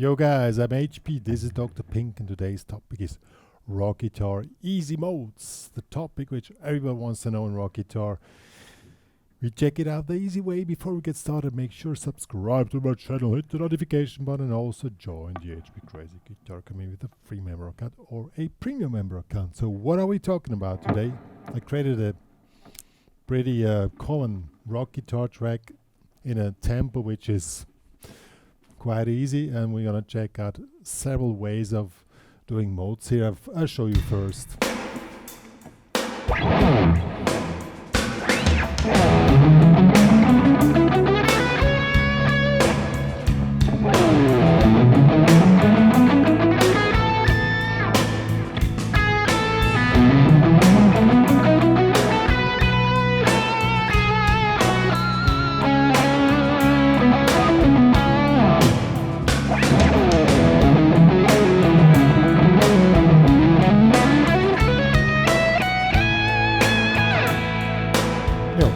Yo guys, I'm HP, this is Dr. Pink, and today's topic is rock guitar easy modes. The topic which everyone wants to know in rock guitar. We check it out the easy way. Before we get started, make sure subscribe to my channel, hit the notification button, and also join the HPCrazy guitar community with a free member account or a premium member account. So what are we talking about today? I created a pretty common rock guitar track in a tempo which is quite easy, and we're gonna check out several ways of doing modes here. I'll show you first.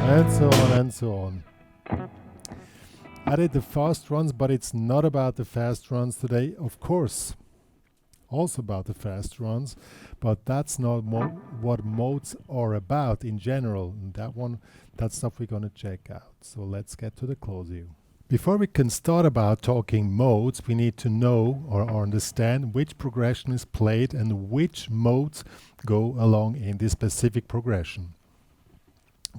And so on and so on. I did the fast runs, but it's not about the fast runs today. Of course, also about the fast runs, but that's not what modes are about in general. And that stuff we're gonna check out. So let's get to the close view. Before we can start about talking modes, we need to know or understand which progression is played and which modes go along in this specific progression.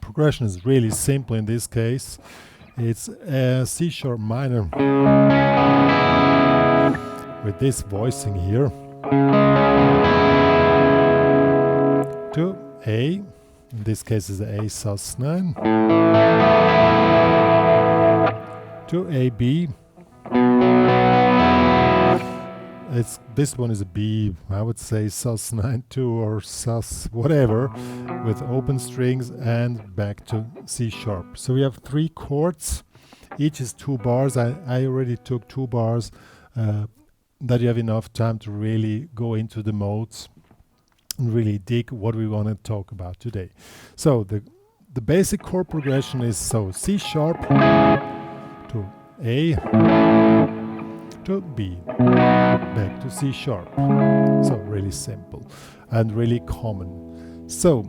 Progression is really simple in this case. It's a C sharp minor with this voicing here to A, in this case is A sus9, to A B. This one is a B, I would say sus9-2 or sus whatever, with open strings, and back to C sharp. So we have 3 chords, each is 2 bars. I already took 2 bars, that you have enough time to really go into the modes and really dig what we want to talk about today. So the basic chord progression is C sharp to A to B, back to C sharp. So really simple and really common. So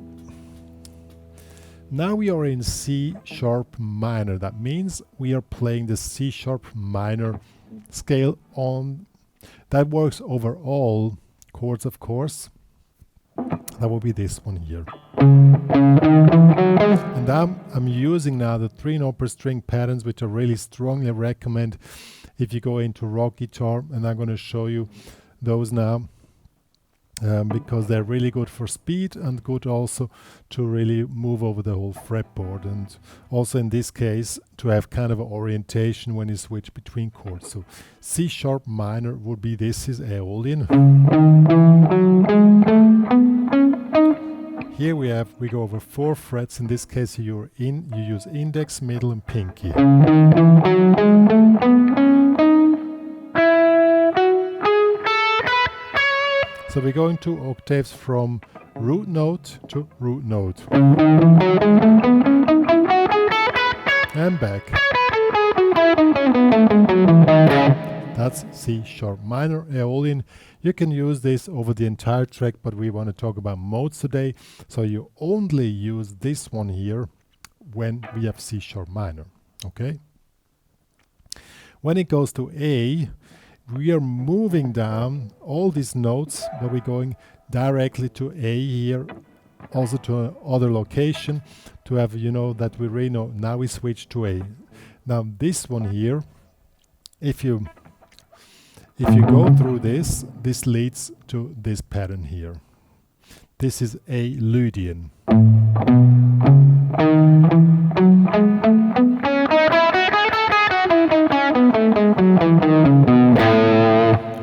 now we are in C sharp minor. That means we are playing the C sharp minor scale on. That works over all chords, of course. That will be this one here. And I'm using now the 3-note per string patterns, which I really strongly recommend if you go into rock guitar, and I'm going to show you those now because they're really good for speed and good also to really move over the whole fretboard, and also in this case to have kind of an orientation when you switch between chords. So C sharp minor would be, this is Aeolian. Here we go over 4 frets. In this case you use index, middle and pinky. So we're going 2 octaves from root note to root note. And back. That's C sharp minor, Aeolian. You can use this over the entire track, but we want to talk about modes today. So you only use this one here when we have C sharp minor, okay? When it goes to A, we are moving down all these notes, but we're going directly to A here, also to another location, to have, you know, that we really know, now we switch to A. Now this one here, if you go through this leads to this pattern here. This is a Lydian.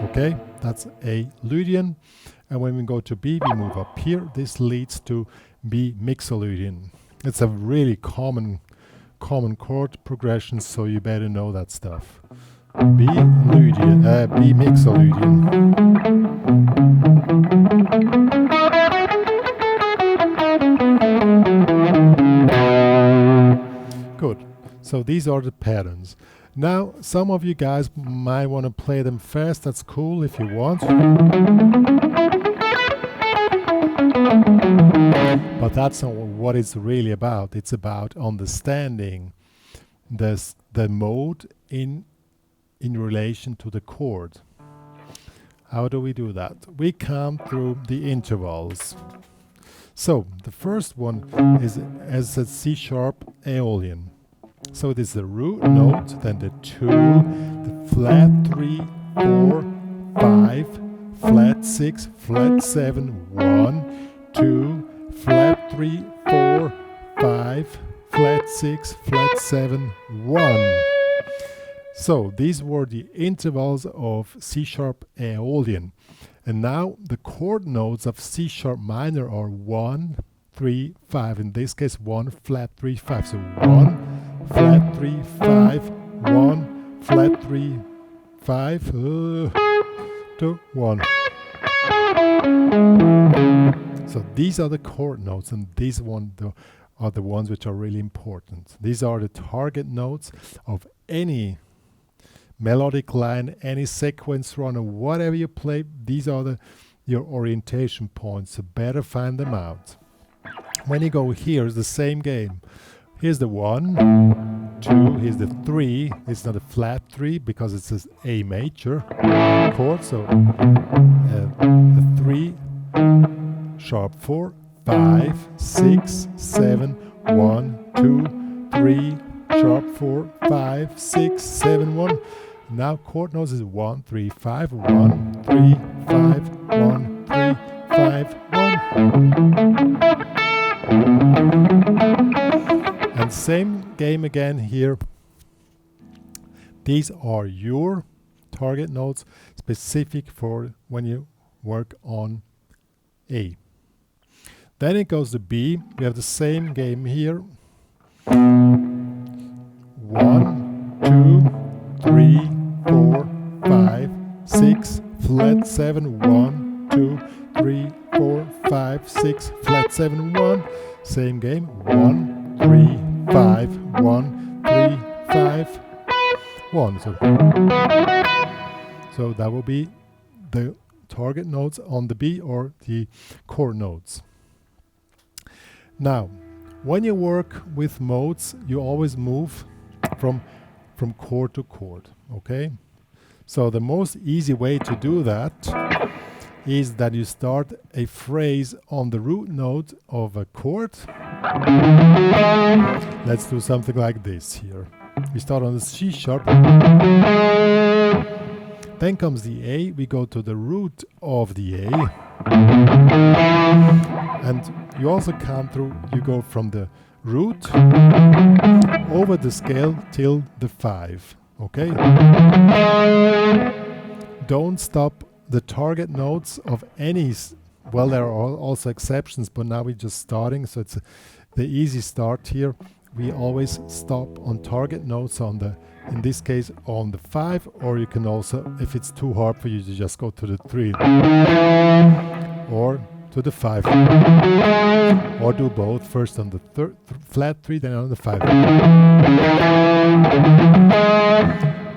Okay, that's a Lydian. And when we go to B, we move up here. This leads to B mixolydian. It's a really common chord progression, so you better know that stuff. B Lydian, B mixolydian. Good. So these are the patterns. Now, some of you guys might want to play them fast. That's cool if you want. But that's not what it's really about. It's about understanding the mode in relation to the chord. How do we do that? We count through the intervals. So the first one is as a C sharp Aeolian. So it is the root note, then the 2, the flat 3, 4, 5, flat 6, flat 7, 1, 2, flat 3, 4, 5, flat 6, flat 7, 1. So these were the intervals of C sharp Aeolian. And now the chord notes of C sharp minor are 1, 3, 5. In this case, 1, flat 3, 5. So 1, flat 3, 5, 1, flat 3, 5, 2, 1. So these are the chord notes, and these are the ones which are really important. These are the target notes of any melodic line, any sequence run, or whatever you play. These are your orientation points, so better find them out. When you go here, it's the same game. Here's the 1, 2, here's the 3. It's not a flat 3 because it's an A major chord, so a 3, sharp 4, 5, 6, 7, 1, 2, 3, sharp 4, 5, 6, 7, 1. Now chord notes is 1, 3, 5, 1, 3, 5, 1, 3, 5, 1. And same game again here. These are your target notes specific for when you work on A. Then it goes to B. We have the same game here. 1, 2, 3, 4, 5, 6, flat 7, 1, 2, 3, 4, 5, 6, flat 7, 1. Same game. 1, 3, 5, 1, 3, 5, 1. So that will be the target notes on the B or the chord notes. Now, when you work with modes, you always move from chord to chord, okay? So the most easy way to do that is that you start a phrase on the root note of a chord. Let's do something like this here. We start on the C sharp. Then comes the A. We go to the root of the A. And you also count through, you go from the root over the scale till the 5, okay? Don't stop the target notes of any, well, there are also exceptions, but now we're just starting, so it's the easy start here. We always stop on target notes on the, in this case, on the 5, or you can also, if it's too hard for you, to just go to the 3 or to the 5, or do both, first on the flat 3, then on the 5.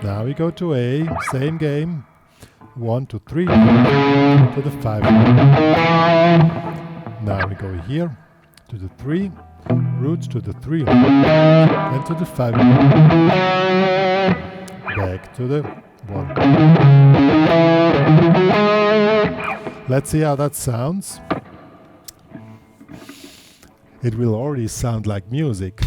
Now we go to A, same game, 1 to 3 to the 5. Now we go here to the 3, root to the 3, then to the 5, back to the 1. Let's see how that sounds. It will already sound like music.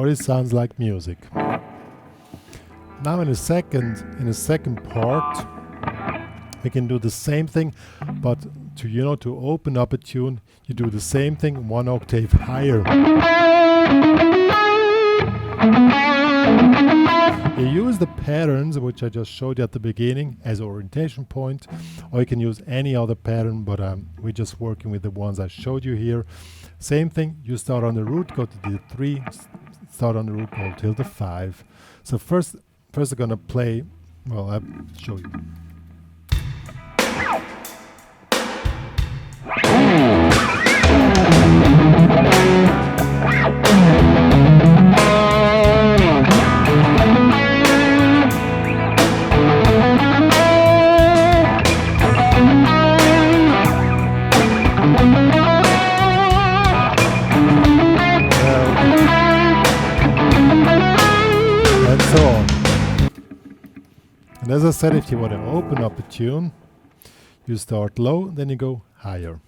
It sounds like music. Now in a second part we can do the same thing, but to open up a tune, you do the same thing 1 octave higher. You use the patterns which I just showed you at the beginning as orientation point, or you can use any other pattern, but we're just working with the ones I showed you here. Same thing, you start on the root, go to the 3, start on the root, go till the 5. So first I'm gonna play, well, I'll show you. And so on. And as I said, if you want to open up a tune, you start low, then you go higher.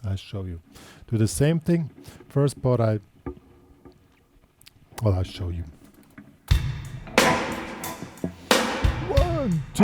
I'll show you. Do the same thing. First part I'll show you. 1, 2.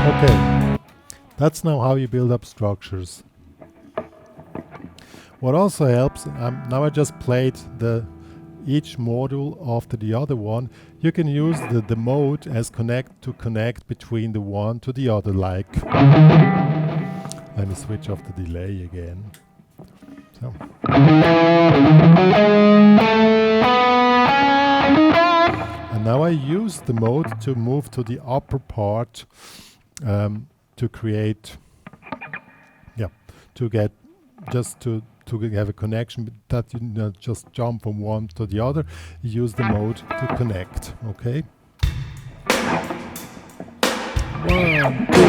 Okay, that's now how you build up structures. What also helps, now I just played each module after the other one. You can use the mode as connect between the one to the other, like. Let me switch off the delay again. So. And now I use the mode to move to the upper part. To create, to get, just to have a connection that you not just jump from one to the other. You use the mode to connect. Okay. 1, 2.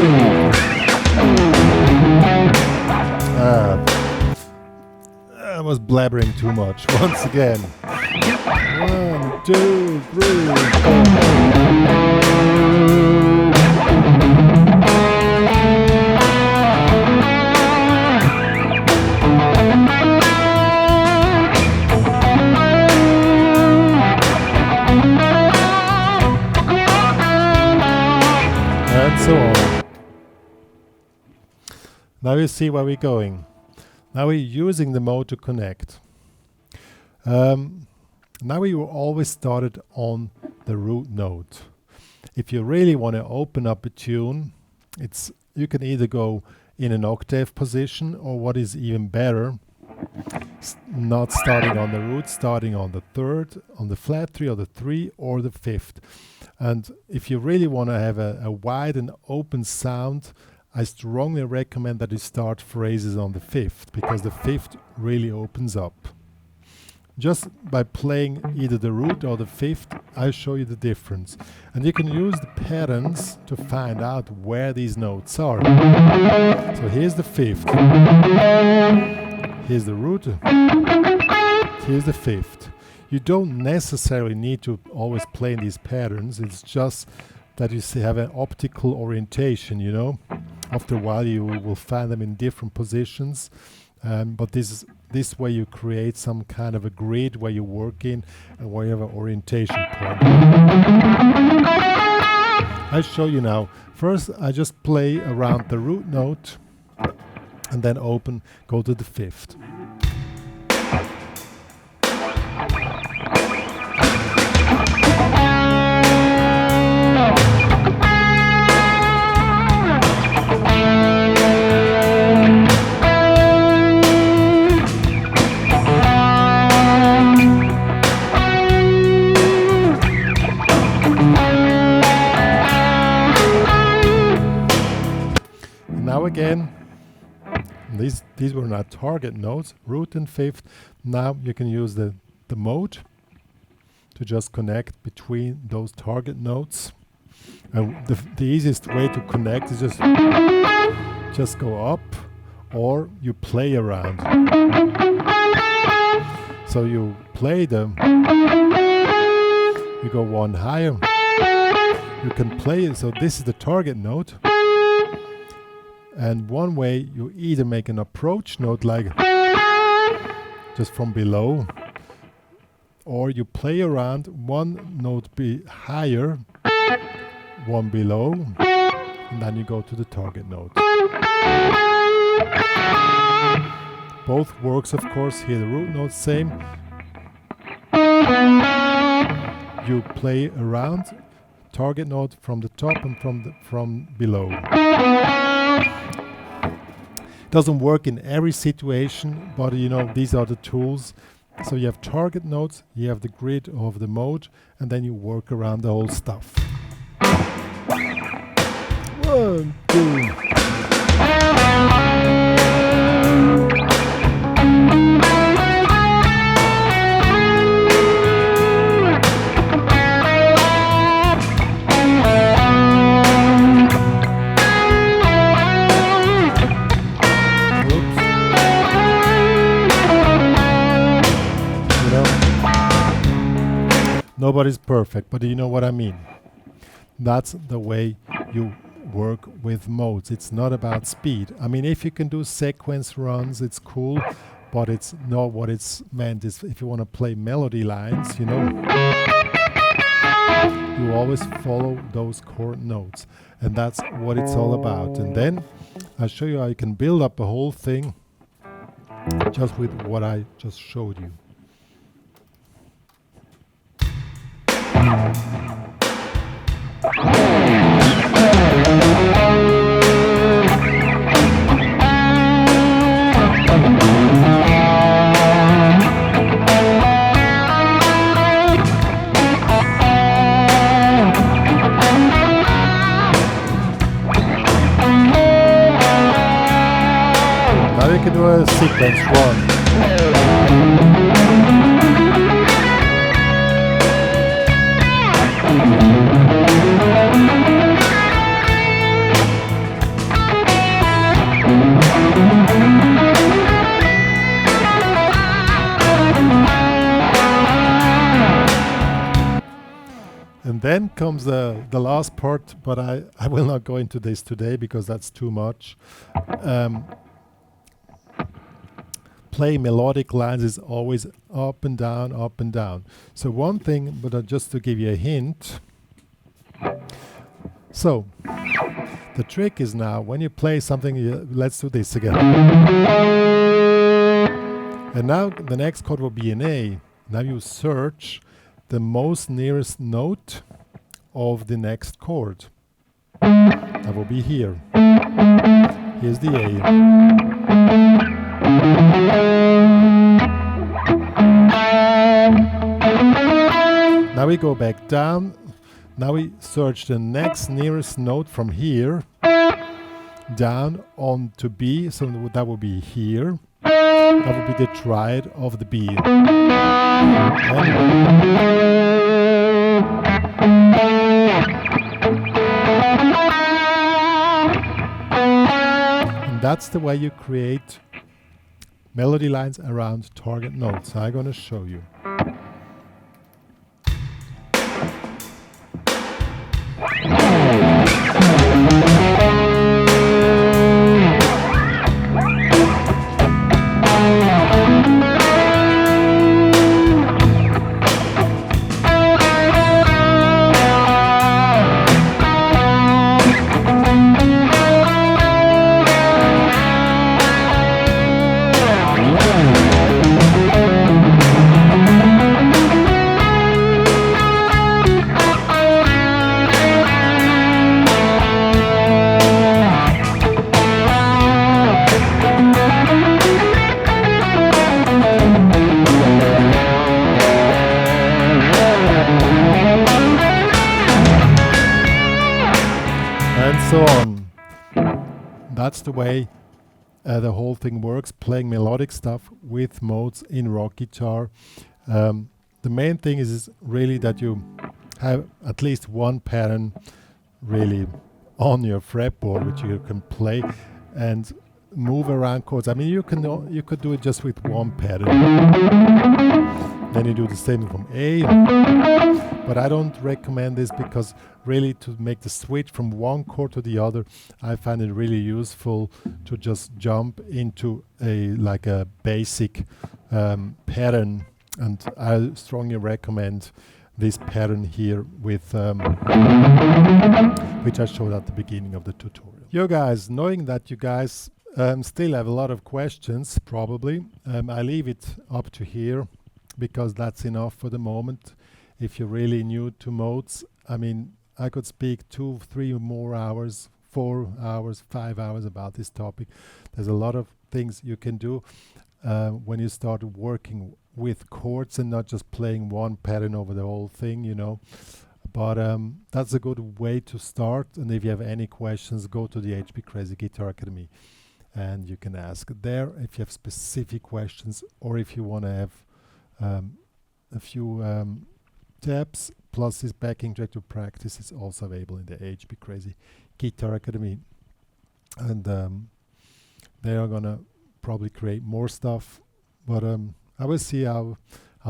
I was blabbering too much. Once again. 1, 2, 3, 4. And so on. Now you see where we're going. Now we're using the mode to connect. Now we always started on the root note. If you really want to open up a tune, you can either go in an octave position, or what is even better, not starting on the root, starting on the 3rd, on the flat 3 or the 3 or the 5th. And if you really want to have a wide and open sound, I strongly recommend that you start phrases on the 5th, because the 5th really opens up. Just by playing either the root or the 5th, I'll show you the difference. And you can use the patterns to find out where these notes are. So here's the 5th. Here's the root. Here's the 5th. You don't necessarily need to always play in these patterns. It's just that you have an optical orientation, you know. After a while you will find them in different positions. But this way you create some kind of a grid where you work in and where you have an orientation point. I'll show you now. First I just play around the root note and then go to the 5th. Now again, these were not target notes, root and 5th. Now you can use the mode to just connect between those target notes. The easiest way to connect is just go up, or you play around. So you play them, you go one higher, you can play it. So this is the target note, and one way you either make an approach note like just from below, or you play around one note be higher, one below, and then you go to the target note. Both works, of course. Here the root note same. You play around target note from the top and from below. Doesn't work in every situation, but you know, these are the tools. So you have target notes, you have the grid of the mode, and then you work around the whole stuff. 1, 2. Nobody's perfect, but you know what I mean. That's the way you work with modes. It's not about speed. I mean, if you can do sequence runs, it's cool, but it's not what it's meant. Is if you want to play melody lines, you know, you always follow those chord notes, and that's what it's all about. And then I'll show you how you can build up a whole thing just with what I just showed you. Now you can do a sequence run. And then comes the last part, but I will not go into this today because that's too much. Play melodic lines is always up and down, up and down. So one thing, but just to give you a hint. So the trick is now when you play something, let's do this again. And now the next chord will be an A. Now you search the most nearest note of the next chord. That will be here. Here's the A. Now we go back down. Now we search the next nearest note from here down on to B, so that will be here. That will be the triad of the B. And that's the way you create melody lines around target notes. I'm going to show you. So on. That's the way the whole thing works, playing melodic stuff with modes in rock guitar. The main thing is really that you have at least one pattern really on your fretboard, which you can play and move around chords. I mean, you could do it just with one pattern. Then you do the same from A, but I don't recommend this because really to make the switch from one chord to the other, I find it really useful to just jump into a basic pattern, and I strongly recommend this pattern here with which I showed at the beginning of the tutorial. You guys, knowing that you guys still have a lot of questions, probably, I leave it up to here, because that's enough for the moment. If you're really new to modes, I mean, I could speak 2, 3 more hours, 4 hours, 5 hours about this topic. There's a lot of things you can do when you start working with chords and not just playing one pattern over the whole thing, you know. But that's a good way to start. And if you have any questions, go to the HPCrazy Guitar Academy and you can ask there if you have specific questions, or if you want to have a few tabs plus this backing track to practice is also available in the HPCrazy Guitar Academy, and they are gonna probably create more stuff, but I will see how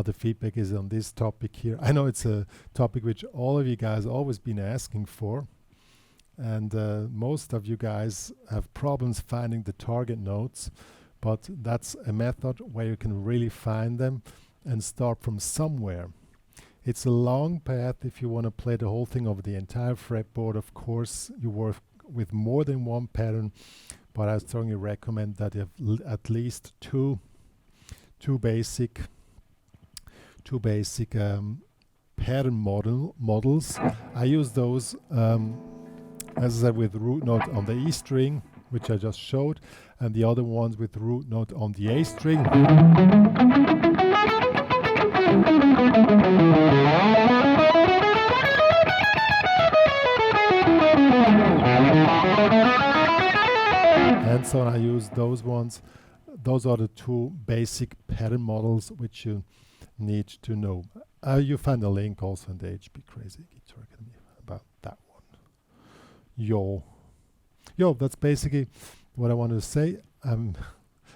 the feedback is on this topic here. I know it's a topic which all of you guys always been asking for, and most of you guys have problems finding the target notes, but that's a method where you can really find them and start from somewhere. It's a long path if you want to play the whole thing over the entire fretboard. Of course, you work with more than one pattern, but I strongly recommend that you have at least two basic pattern models. I use those, as I said, with root note on the E string, which I just showed, and the other ones with root note on the A string. And so I use those ones. Those are the two basic pattern models which you need to know. You find a link also in the HPCrazy Guitar Academy about that one. Yo, that's basically what I wanted to say.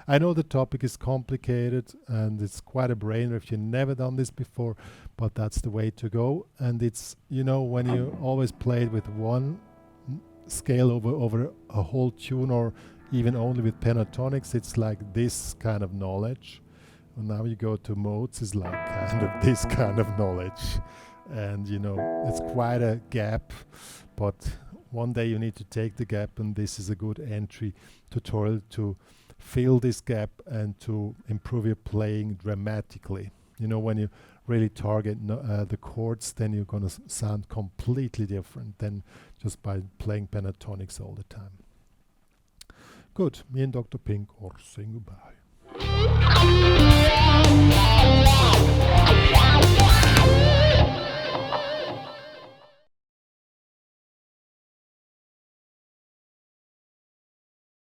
I know the topic is complicated and it's quite a brainer if you've never done this before, but that's the way to go. And it's, you know, when you always play it with one scale over a whole tune, or even only with pentatonics, it's like this kind of knowledge. And now you go to modes, it's like kind of this kind of knowledge. And you know, it's quite a gap, but one day you need to take the gap, and this is a good entry tutorial to fill this gap and to improve your playing dramatically. You know, when you really target the chords, then you're going to sound completely different than just by playing pentatonics all the time. Good. Me and Dr. Pink are saying goodbye.